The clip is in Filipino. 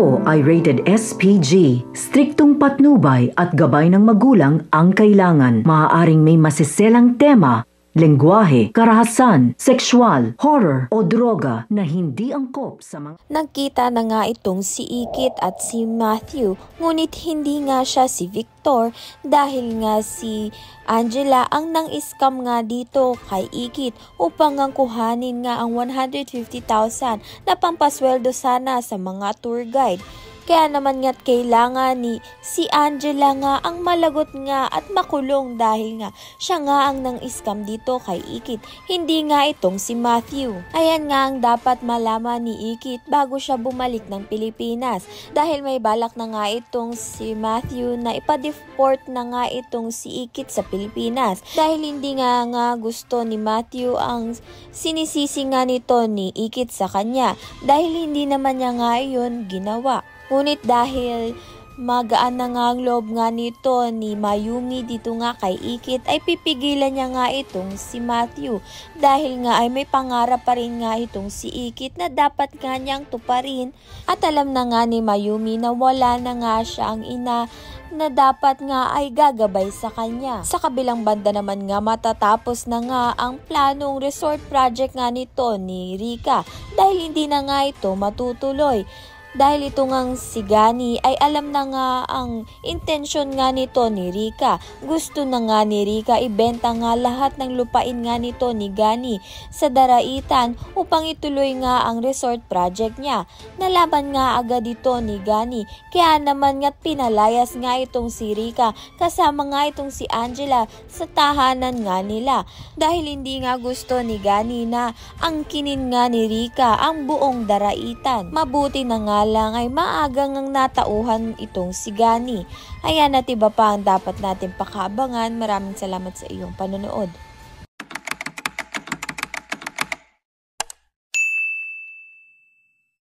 Ito ay rated SPG. Striktong patnubay at gabay ng magulang ang kailangan. Maaaring may masiselang tema, lengguwahe, karahasan, sexual, horror o droga na hindi angkop sa mga... Nagkita na nga itong si Ikit at si Matthew, ngunit hindi nga siya si Victor dahil nga si Angela ang nang-scam nga dito kay Ikit upang ang kuhanin nga ang 150,000 na pampasweldo sana sa mga tour guide. Kaya naman nga't kailangan ni si Angela nga ang malagot nga at makulong dahil nga siya nga ang nang-scam dito kay Ikit, hindi nga itong si Matthew. Ayan nga ang dapat malaman ni Ikit bago siya bumalik ng Pilipinas dahil may balak na nga itong si Matthew na ipa-deport na nga itong si Ikit sa Pilipinas dahil hindi nga gusto ni Matthew ang sinisisi nga nito ni Ikit sa kanya dahil hindi naman niya nga yun ginawa. Ngunit dahil magaan na nga ang loob nga nito ni Mayumi dito nga kay Ikit ay pipigilan niya nga itong si Matthew dahil nga ay may pangarap pa rin nga itong si Ikit na dapat nga niyang tuparin at alam na nga ni Mayumi na wala na nga siya ang ina na dapat nga ay gagabay sa kanya. Sa kabilang banda naman nga matatapos na nga ang planong resort project nga nito ni Rika dahil hindi na nga ito matutuloy. Dahil ito ngang si Gani ay alam na nga ang intensyon nga nito ni Rika. Gusto na nga ni Rika ibenta nga lahat ng lupain nga nito ni Gani sa Daraitan upang ituloy nga ang resort project niya. Nalaman nga agad ito ni Gani kaya naman nga't pinalayas nga itong si Rika kasama nga itong si Angela sa tahanan nga nila. Dahil hindi nga gusto ni Gani na angkinin nga ni Rika ang buong Daraitan. Mabuti na nga lang ay maagang ang natauhan itong si Gani. Ayan at iba pa ang dapat natin pakaabangan. Maraming salamat sa iyong panonood.